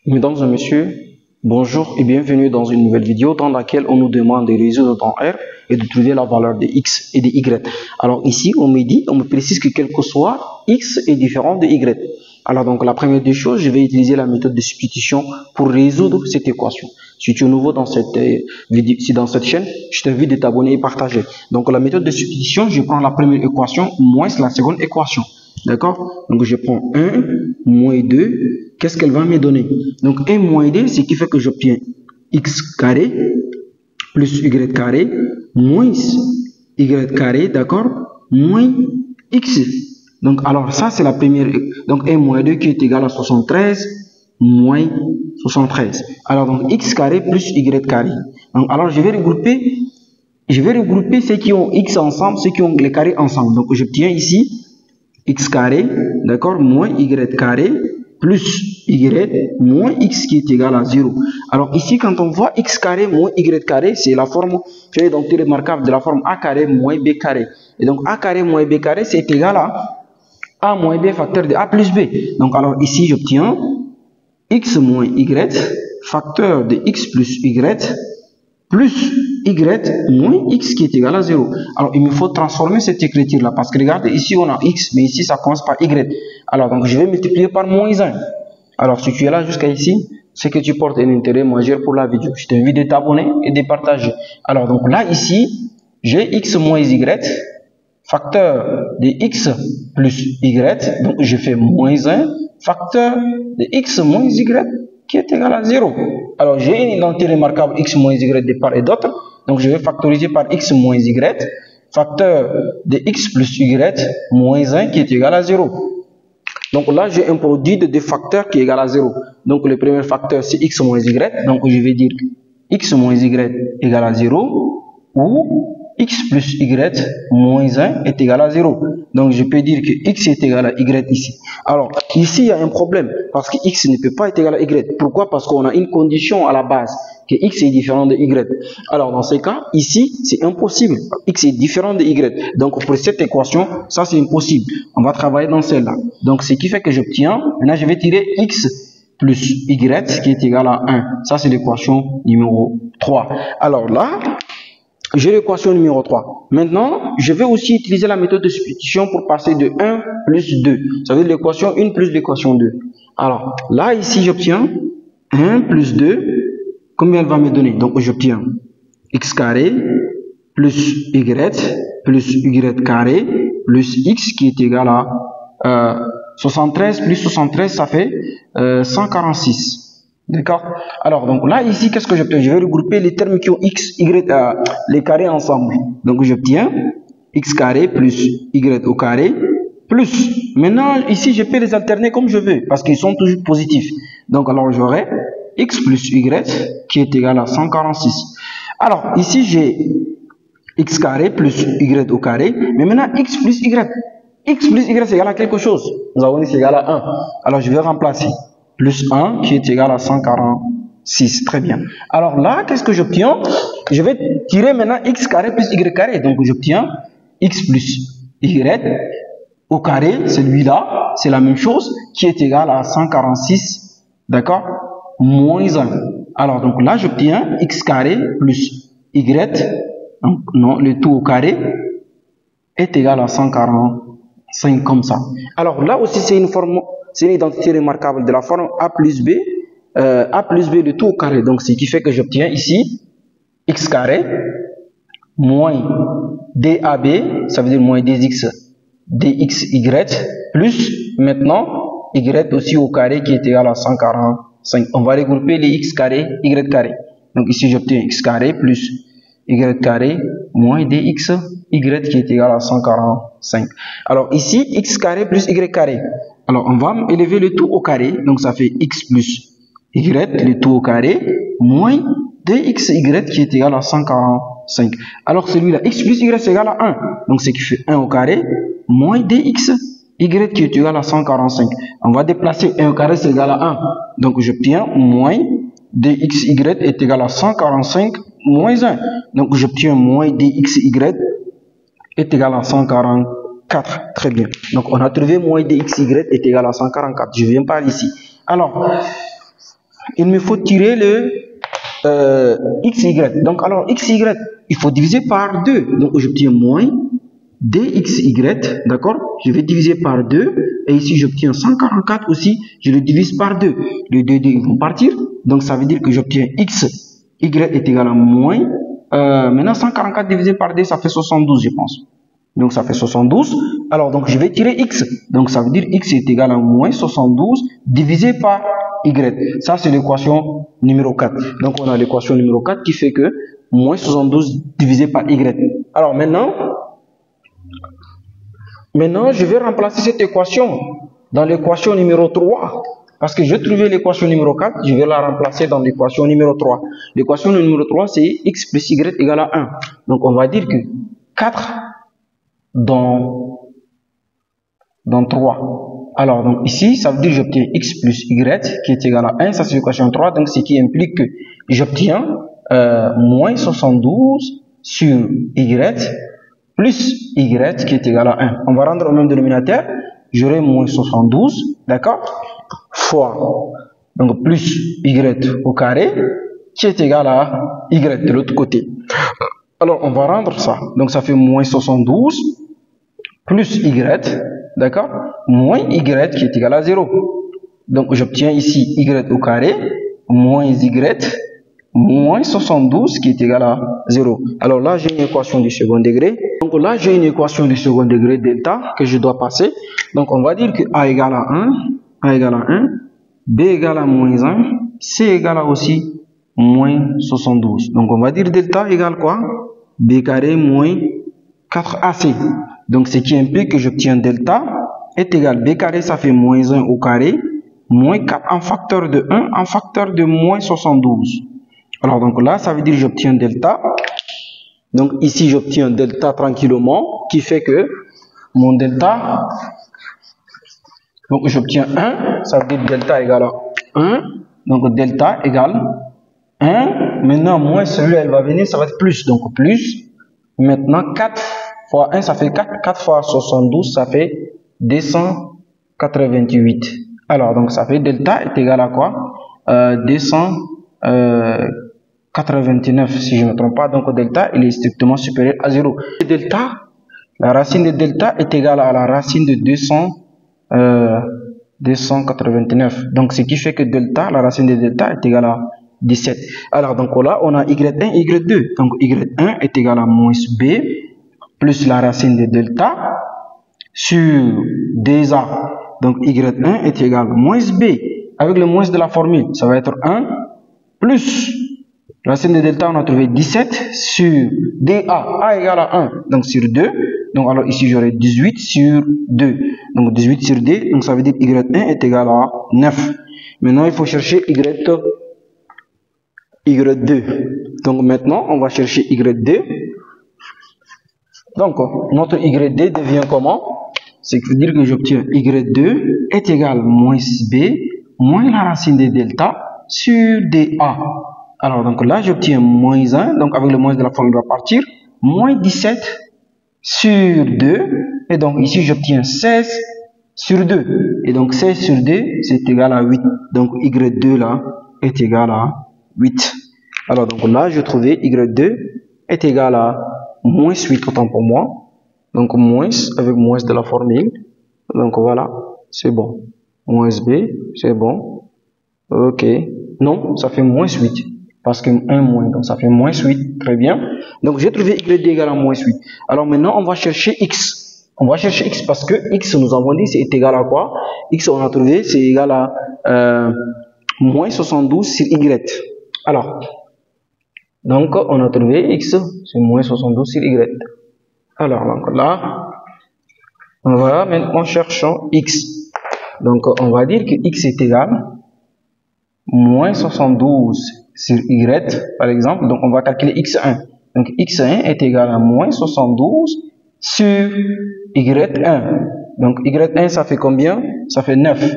Mesdames et messieurs, bonjour et bienvenue dans une nouvelle vidéo dans laquelle on nous demande de résoudre dans R et de trouver la valeur de X et de Y. Alors ici, on me précise que quel que soit, X est différent de Y. Alors donc la première des choses, je vais utiliser la méthode de substitution pour résoudre cette équation. Si tu es nouveau dans cette chaîne, je t'invite de t'abonner et partager. Donc la méthode de substitution, je prends la première équation moins la seconde équation. D'accord? Donc je prends 1 moins 2. Qu'est-ce qu'elle va me donner? Donc 1 moins 2, ce qui fait que j'obtiens x carré plus y carré moins y carré, d'accord? Moins x. Donc alors ça c'est la première. Donc 1 moins 2 qui est égal à 73 moins 73. Alors donc x carré plus y carré. Donc alors je vais regrouper ceux qui ont x ensemble, ceux qui ont les carrés ensemble. Donc j'obtiens ici x carré, d'accord, moins y carré plus y moins x qui est égal à 0. Alors ici, quand on voit x carré moins y carré, c'est la forme, c'est donc remarquable de la forme a carré moins b carré. Et donc a carré moins b carré, c'est égal à a moins b facteur de a plus b. Donc alors ici, j'obtiens x moins y facteur de x plus y plus y moins x qui est égal à 0. Alors, il me faut transformer cette écriture-là parce que regardez, ici on a x, mais ici ça commence par y. Alors, donc je vais multiplier par moins 1. Alors, si tu es là jusqu'à ici, c'est que tu portes un intérêt majeur pour la vidéo. Je t'invite de t'abonner et de partager. Alors, donc là, ici, j'ai x moins y, facteur de x plus y. Donc, je fais moins 1, facteur de x moins y qui est égal à 0. Alors, j'ai une identité remarquable x moins y de part et d'autre. Donc, je vais factoriser par x moins y, facteur de x plus y moins 1 qui est égal à 0. Donc là, j'ai un produit de deux facteurs qui est égal à 0. Donc, le premier facteur, c'est x moins y. Donc, je vais dire x moins y égale à 0 ou x plus y moins 1 est égal à 0. Donc, je peux dire que x est égal à y ici. Alors, ici, il y a un problème parce que x ne peut pas être égal à y. Pourquoi? Parce qu'on a une condition à la base, que x est différent de y. Alors, dans ce cas, ici, c'est impossible. X est différent de y. Donc, pour cette équation, ça, c'est impossible. On va travailler dans celle-là. Donc, ce qui fait que j'obtiens, maintenant, je vais tirer x plus y qui est égal à 1. Ça, c'est l'équation numéro 3. Alors là, j'ai l'équation numéro 3. Maintenant, je vais aussi utiliser la méthode de substitution pour passer de 1 plus 2. Ça veut dire l'équation 1 plus l'équation 2. Alors, là, ici, j'obtiens 1 plus 2. Combien elle va me donner? Donc, j'obtiens x carré plus y carré plus x qui est égal à 73 plus 73, ça fait 146. D'accord? Alors, donc là, ici, qu'est-ce que j'obtiens? Je vais regrouper les termes qui ont x, y, les carrés ensemble. Donc, j'obtiens x carré plus y au carré plus. Maintenant, ici, je peux les alterner comme je veux parce qu'ils sont toujours positifs. Donc, alors, j'aurai x plus y qui est égal à 146. Alors, ici, j'ai x carré plus y au carré. Mais maintenant, x plus y. X plus y, c'est égal à quelque chose. Nous avons dit c'est égal à 1. Alors, je vais remplacer. Plus 1 qui est égal à 146. Très bien. Alors là, qu'est-ce que j'obtiens? Je vais tirer maintenant x carré plus y carré. Donc j'obtiens x plus y au carré, celui-là, c'est la même chose, qui est égal à 146, d'accord, moins 1. Alors donc là, j'obtiens x carré plus y, donc non, le tout au carré, est égal à 145 comme ça. Alors là aussi, c'est une identité remarquable de la forme a plus b le tout au carré. Donc, ce qui fait que j'obtiens ici x carré moins dab, ça veut dire moins dx dxy, plus maintenant y aussi au carré qui est égal à 145. On va regrouper les x carré, y carré. Donc, ici, j'obtiens x carré plus y carré moins dx y qui est égal à 145. Alors, ici, x carré plus y carré. Alors, on va élever le tout au carré. Donc, ça fait x plus y, le tout au carré, moins dxy qui est égal à 145. Alors, celui-là, x plus y est égal à 1. Donc, ce qui fait 1 au carré, moins dxy qui est égal à 145. On va déplacer 1 au carré, c'est égal à 1. Donc, j'obtiens moins dxy est égal à 145 moins 1. Donc, j'obtiens moins dxy est égal à 144. Très bien. Donc, on a trouvé moins dxy est égal à 144. Je viens par ici. Alors, il me faut tirer le xy. Donc, alors, xy, il faut diviser par 2. Donc, j'obtiens moins dxy, d'accord? Je vais diviser par 2. Et ici, j'obtiens 144 aussi. Je le divise par 2. Les 2 ils vont partir. Donc, ça veut dire que j'obtiens xy est égal à moins. Maintenant, 144 divisé par 2, ça fait 72, je pense. Donc, ça fait 72. Alors, donc, je vais tirer x. Donc, ça veut dire x est égal à moins 72 divisé par y. Ça, c'est l'équation numéro 4. Donc, on a l'équation numéro 4 qui fait que moins 72 divisé par y. Alors, maintenant, je vais remplacer cette équation dans l'équation numéro 3. Parce que j'ai trouvé l'équation numéro 4, je vais la remplacer dans l'équation numéro 3. L'équation numéro 3, c'est x plus y égale à 1. Donc, on va dire que 4 dans 3. Alors, donc ici, ça veut dire que j'obtiens x plus y qui est égal à 1. Ça, c'est l'équation 3. Donc, ce qui implique que j'obtiens moins 72 sur y plus y qui est égal à 1. On va rendre au même dénominateur. J'aurai moins 72, d'accord, fois, donc plus y au carré, qui est égal à y de l'autre côté. Alors, on va rendre ça. Donc, ça fait moins 72 plus y, d'accord, moins y qui est égal à 0. Donc, j'obtiens ici y au carré, moins y, moins 72 qui est égal à 0. Alors là, j'ai une équation du second degré. Donc là, j'ai une équation du second degré delta que je dois passer. Donc, on va dire que a égale à 1, b égale à moins 1, c égale à aussi moins 72. Donc, on va dire delta égale quoi? B carré moins 4ac. Donc, ce qui implique que j'obtiens delta est égal. B carré, ça fait moins 1 au carré, moins 4 en facteur de 1 en facteur de moins 72. Alors, donc là, ça veut dire que j'obtiens delta. Donc, ici, j'obtiens delta tranquillement, qui fait que mon delta, donc j'obtiens 1, ça veut dire delta égale à 1. Donc, delta égale 1. Maintenant, moins celui-là, elle va venir, ça va être plus. Donc, plus. Maintenant, 4 fois 1, ça fait 4. 4 fois 72, ça fait 288. Alors, donc, ça fait delta est égal à quoi? 289, si je ne me trompe pas. Donc, delta, il est strictement supérieur à 0. Delta, la racine de delta est égale à la racine de 289. Donc, ce qui fait que delta, la racine de delta est égale à 17. Alors, donc là, on a y1, y2. Donc, y1 est égal à moins b plus la racine de delta sur 2a. Donc, y1 est égal à moins b. Avec le moins de la formule, ça va être 1 plus racine de delta, on a trouvé 17 sur dA. A égale à 1, donc sur 2. Donc, alors ici, j'aurai 18 sur 2. Donc, 18 sur 2, donc ça veut dire y1 est égal à 9. Maintenant, il faut chercher y2. Donc, maintenant, on va chercher y2. Donc, notre y2 devient comment? C'est que veut dire que j'obtiens y2 est égal à moins b moins la racine de delta sur dA. Alors, donc là, j'obtiens moins 1. Donc, avec le moins de la formule, va partir. Moins 17 sur 2. Et donc, ici, j'obtiens 16 sur 2. Et donc, 16 sur 2, c'est égal à 8. Donc, y2 là est égal à 8. Alors, donc là, je trouvais y2 est égal à moins 8, autant pour moi. Donc, moins avec moins de la formule. Donc, voilà, c'est bon. Moins b, c'est bon. Ok. Non, ça fait moins 8. Parce que 1 moins, donc ça fait moins 8. Très bien. Donc, j'ai trouvé y égal à moins 8. Alors, maintenant, on va chercher x. On va chercher x parce que x, nous avons dit, c'est égal à quoi? X, on a trouvé, c'est égal à moins 72 sur y. Alors, donc, on a trouvé x, c'est moins 72 sur y. Alors, donc là, voilà, maintenant, cherchons x. Donc, on va dire que x est égal à moins 72 sur y, par exemple. Donc, on va calculer x1. Donc, x1 est égal à moins 72 sur y1. Donc, y1, ça fait combien? Ça fait 9.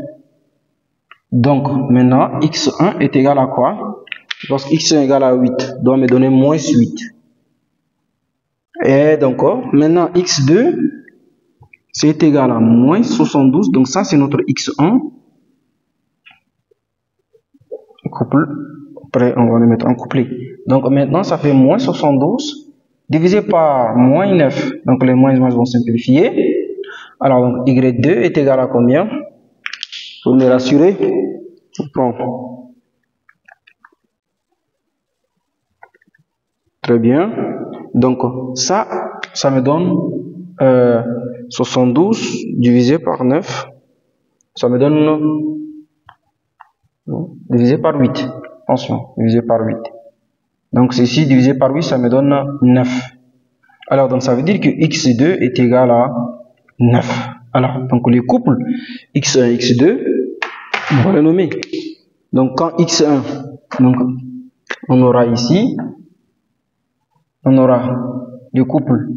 Donc, maintenant, x1 est égal à quoi? Lorsque x1 est égal à 8, doit me donner moins 8. Et donc, maintenant, x2, c'est égal à moins 72. Donc, ça, c'est notre x1. couple. Après, on va le mettre en couplet. Donc maintenant, ça fait moins 72 divisé par moins 9. Donc les moins vont simplifier. Alors, donc, Y2 est égal à combien? Pour me rassurer, je prends. Très bien. Donc, ça me donne 72 divisé par 9. Ça me donne divisé par 8. Attention, divisé par 8. Donc, ceci divisé par 8, ça me donne 9. Alors, donc, ça veut dire que x2 est égal à 9. Alors, donc, les couples x1 et x2, on va les nommer. Donc, quand x1, donc, on aura ici, on aura le couple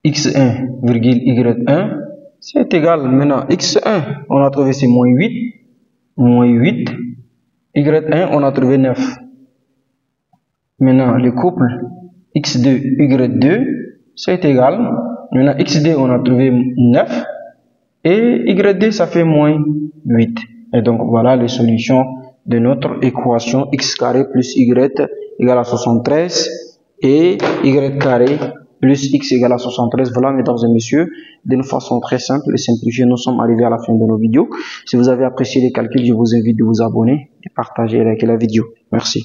x1, y1, c'est égal maintenant x1, on a trouvé c'est moins 8, y1, on a trouvé 9. Maintenant, le couple x2, y2, c'est égal, maintenant x2, on a trouvé 9, et y2, ça fait moins 8. Et donc, voilà les solutions de notre équation x carré plus y égale à 73 et y carré plus x égale à 73. Voilà, mesdames et messieurs, d'une façon très simple et simplifiée, nous sommes arrivés à la fin de nos vidéos. Si vous avez apprécié les calculs, je vous invite de vous abonner, de partager et liker la vidéo. Merci.